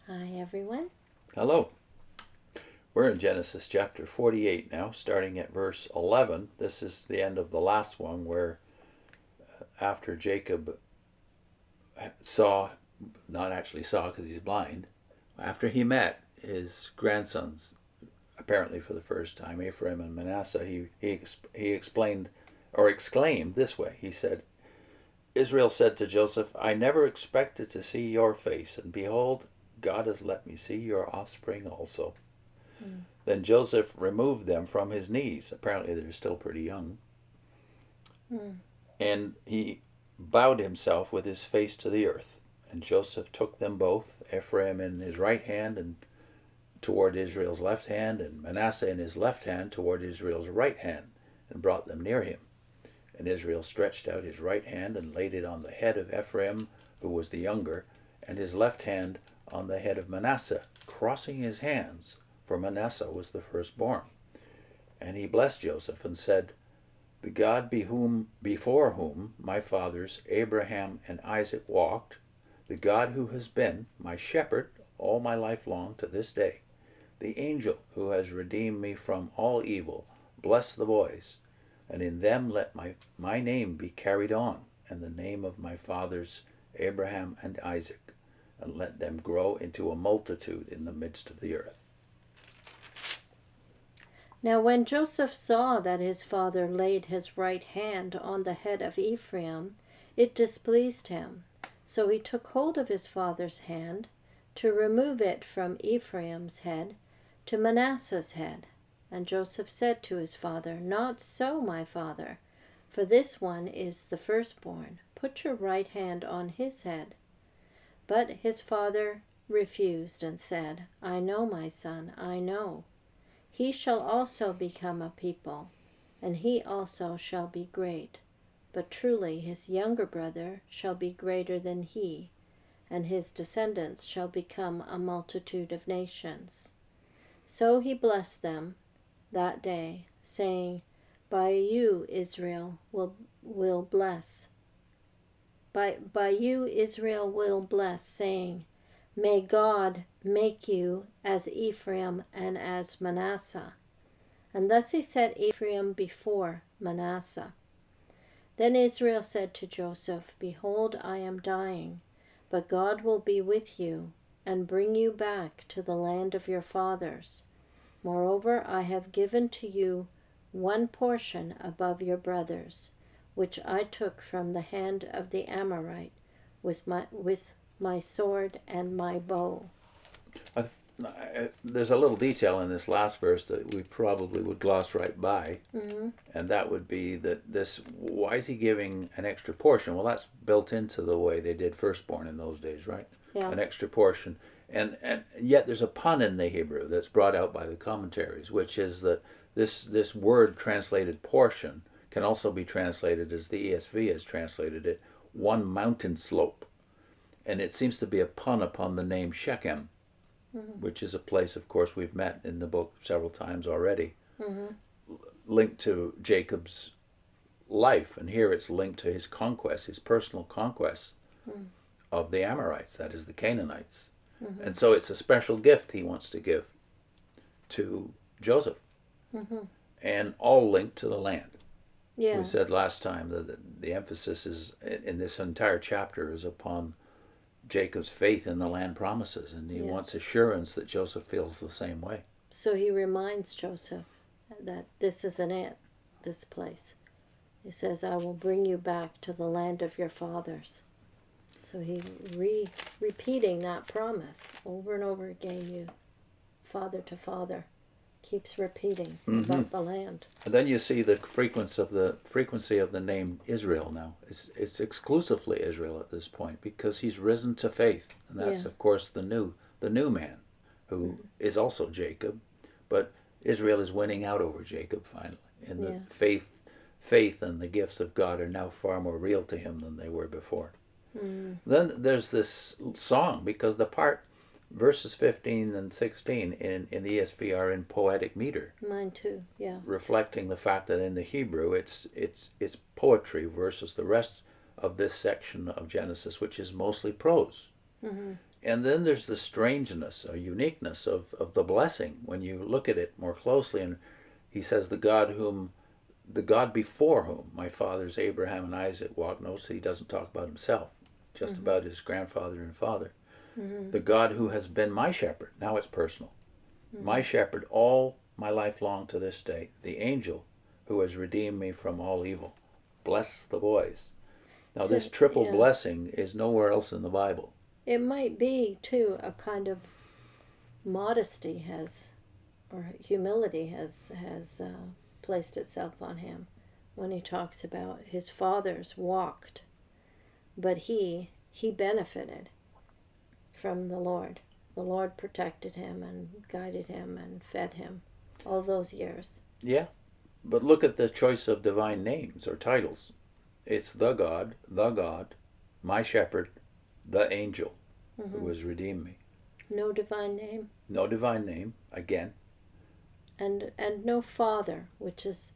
Hi, everyone. Hello. We're in Genesis chapter 48 now, starting at verse 11. This is the end of the last one where after Jacob saw, not actually saw because he's blind, after he met his grandsons, apparently for the first time, Ephraim and Manasseh, he explained or exclaimed this way. He said, Israel said to Joseph, I never expected to see your face, and behold, God has let me see your offspring also. Then Joseph removed them from his knees. Apparently they're still pretty young. And he bowed himself with his face to the earth. And Joseph took them both, Ephraim in his right hand and toward Israel's left hand, and Manasseh in his left hand toward Israel's right hand, and brought them near him. And Israel stretched out his right hand and laid it on the head of Ephraim, who was the younger, and his left hand on the head of Manasseh, crossing his hands, for Manasseh was the firstborn. And he blessed Joseph and said, The God before whom my fathers Abraham and Isaac walked, the God who has been my shepherd all my life long to this day, the angel who has redeemed me from all evil, bless the boys, and in them let my name be carried on, and the name of my fathers Abraham and Isaac, and let them grow into a multitude in the midst of the earth. Now when Joseph saw that his father laid his right hand on the head of Ephraim, it displeased him. So he took hold of his father's hand to remove it from Ephraim's head to Manasseh's head. And Joseph said to his father, Not so, my father, for this one is the firstborn. Put your right hand on his head. But his father refused and said, I know, my son, I know. He shall also become a people, and he also shall be great. But truly his younger brother shall be greater than he, and his descendants shall become a multitude of nations. So he blessed them that day, saying, By you Israel will bless. By you Israel will bless, saying, May God make you as Ephraim and as Manasseh. And thus he set Ephraim before Manasseh. Then Israel said to Joseph, Behold, I am dying, but God will be with you and bring you back to the land of your fathers. Moreover, I have given to you one portion above your brothers, which I took from the hand of the Amorite with my sword and my bow. There's a little detail in this last verse that we probably would gloss right by, and that would be that why is he giving an extra portion? Well, that's built into the way they did firstborn in those days, right? Yeah. An extra portion. And yet there's a pun in the Hebrew that's brought out by the commentaries, which is that this word translated portion can also be translated, as the ESV has translated it, one mountain slope. And it seems to be a pun upon the name Shechem, which is a place, of course, we've met in the book several times already, linked to Jacob's life. And here it's linked to his conquest, his personal conquest of the Amorites, that is the Canaanites. And so it's a special gift he wants to give to Joseph, and all linked to the land. Yeah. We said last time that the emphasis is in this entire chapter is upon Jacob's faith in the land promises, and he wants assurance that Joseph feels the same way. So he reminds Joseph that this isn't it, this place. He says, I will bring you back to the land of your fathers. So he's repeating that promise over and over again, you father to father. Keeps repeating about the land. And then you see the frequency of the name Israel now. It's exclusively Israel at this point because he's risen to faith, and that's of course the new man, who is also Jacob, but Israel is winning out over Jacob finally, and the faith and the gifts of God are now far more real to him than they were before. Then there's this song, because the part verses 15 and 16 in the ESV are in poetic meter. Mine too, yeah. Reflecting the fact that in the Hebrew it's poetry versus the rest of this section of Genesis, which is mostly prose. And then there's the strangeness or uniqueness of the blessing when you look at it more closely. And he says, the God before whom my fathers Abraham and Isaac walked. Notice he doesn't talk about himself, just about his grandfather and father. The God who has been my shepherd. Now it's personal. My shepherd all my life long to this day. The angel who has redeemed me from all evil. Bless the boys. Now this triple blessing is nowhere else in the Bible. It might be, too, a kind of modesty or humility has placed itself on him when he talks about his fathers walked, but he benefited from the Lord. The Lord protected him and guided him and fed him all those years. Yeah, but look at the choice of divine names or titles. It's the God, my shepherd, the angel who has redeemed me. No divine name. No divine name, again. And no father, which is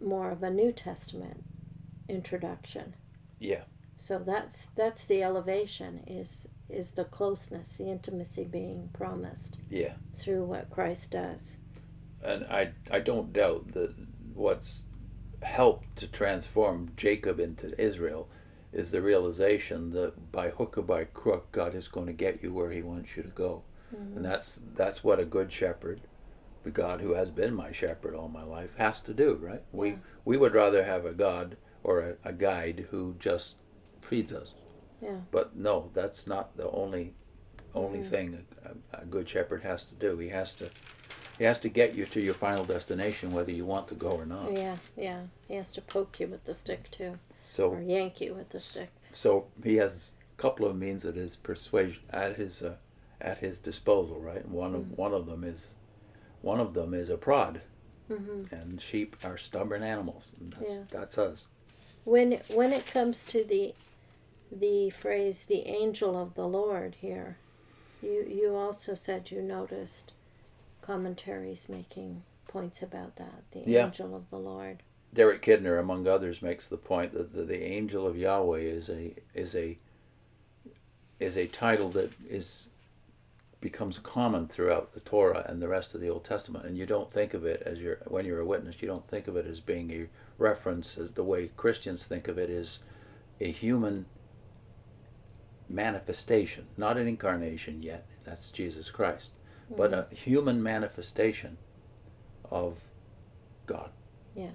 more of a New Testament introduction. Yeah. So that's the elevation, is the closeness, the intimacy being promised. Yeah. Through what Christ does. And I don't doubt that what's helped to transform Jacob into Israel is the realization that by hook or by crook, God is going to get you where he wants you to go. And that's what a good shepherd, the God who has been my shepherd all my life, has to do, right? Yeah. We would rather have a God or a guide who just feeds us. Yeah. But no, that's not the only thing a good shepherd has to do. He has to get you to your final destination, whether you want to go or not. Yeah. He has to poke you with the stick too, So, or yank you with the stick. So he has a couple of means at his persuasion, at his disposal, right? And one of them is a prod, and sheep are stubborn animals. And that's us. When it comes to the phrase "the angel of the Lord" here, you also said you noticed commentaries making points about that. The angel of the Lord. Derek Kidner, among others, makes the point that the angel of Yahweh is a title that becomes common throughout the Torah and the rest of the Old Testament, and you don't think of it as when you're a witness. You don't think of it as being a reference, as the way Christians think of it, is a human manifestation, not an incarnation yet. That's Jesus Christ, but a human manifestation of God. Yeah.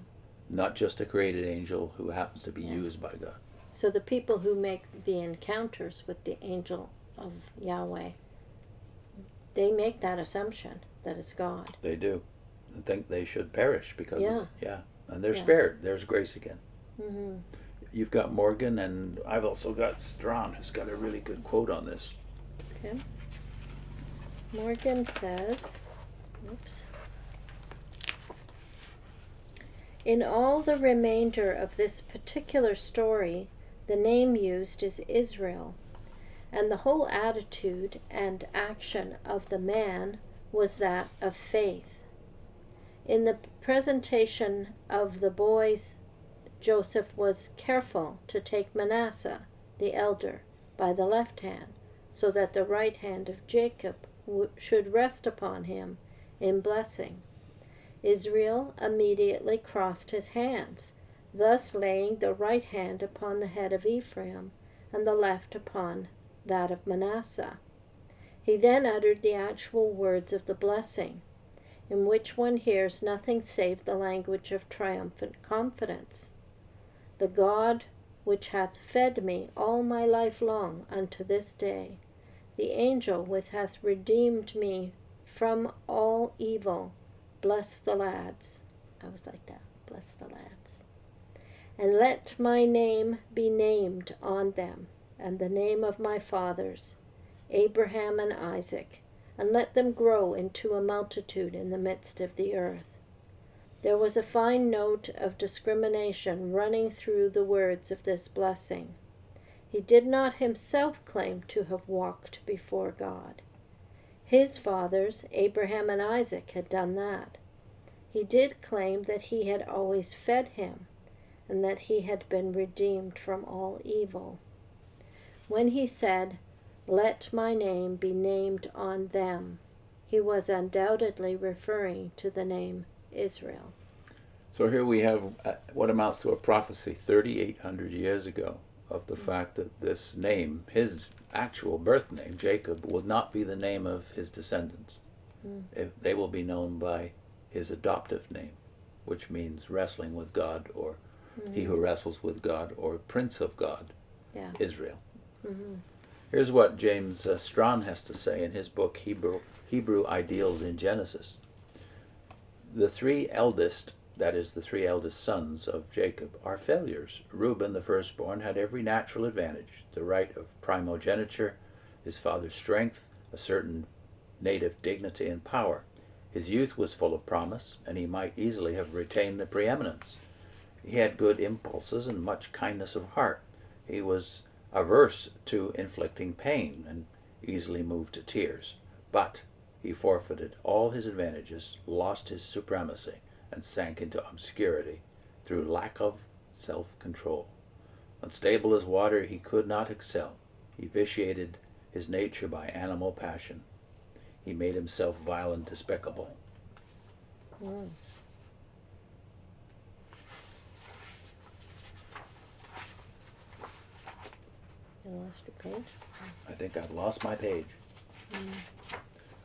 Not just a created angel who happens to be used by God. So the people who make the encounters with the angel of Yahweh, they make that assumption that it's God. They do. And think they should perish because of it. Yeah. And they're Yeah. spared. There's grace again. Mm-hmm. You've got Morgan, and I've also got Strahan, who's got a really good quote on this. Okay. Morgan says, oops. In all the remainder of this particular story, the name used is Israel, and the whole attitude and action of the man was that of faith. In the presentation of the boys, Joseph was careful to take Manasseh, the elder, by the left hand, so that the right hand of Jacob should rest upon him in blessing. Israel immediately crossed his hands, thus laying the right hand upon the head of Ephraim and the left upon that of Manasseh. He then uttered the actual words of the blessing, in which one hears nothing save the language of triumphant confidence. The God which hath fed me all my life long unto this day, the angel which hath redeemed me from all evil, bless the lads. I was like that. Bless the lads. And let my name be named on them, and the name of my fathers, Abraham and Isaac, and let them grow into a multitude in the midst of the earth. There was a fine note of discrimination running through the words of this blessing. He did not himself claim to have walked before God. His fathers, Abraham and Isaac, had done that. He did claim that he had always fed him, and that he had been redeemed from all evil. When he said, Let my name be named on them. He was undoubtedly referring to the name Israel. So here we have what amounts to a prophecy 3,800 years ago of the fact that this name, his actual birth name, Jacob, will not be the name of his descendants. They will be known by his adoptive name, which means wrestling with God, or he who wrestles with God, or Prince of God, Israel. Here's what James Strahan has to say in his book, Hebrew Ideals in Genesis. The three eldest, that is, the three eldest sons of Jacob, are failures. Reuben, the firstborn, had every natural advantage: the right of primogeniture, his father's strength, a certain native dignity and power. His youth was full of promise, and he might easily have retained the preeminence. He had good impulses and much kindness of heart. He was averse to inflicting pain and easily moved to tears. But he forfeited all his advantages, lost his supremacy, and sank into obscurity through lack of self-control. Unstable as water, he could not excel. He vitiated his nature by animal passion. He made himself vile and despicable. Mm. You lost your page? I think I've lost my page.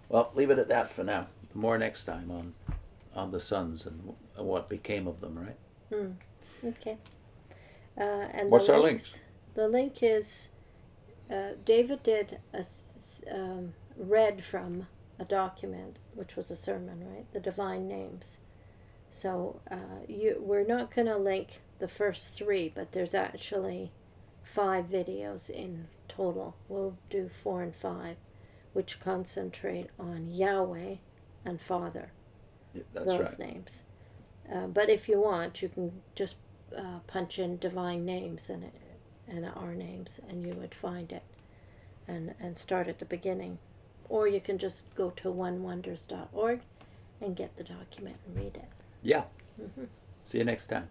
Well, leave it at that for now. More next time on the sons and what became of them, right? Okay. And What's the our links? The link is David did read from a document, which was a sermon, right? The divine names. So we're not going to link the first three, but there's actually 5 videos in total. We'll do 4 and 5, which concentrate on Yahweh and Father. That's those right. names. But if you want, you can just punch in divine names and our names, and you would find it, and start at the beginning. Or you can just go to onewonders.org and get the document and read it. Yeah. See you next time.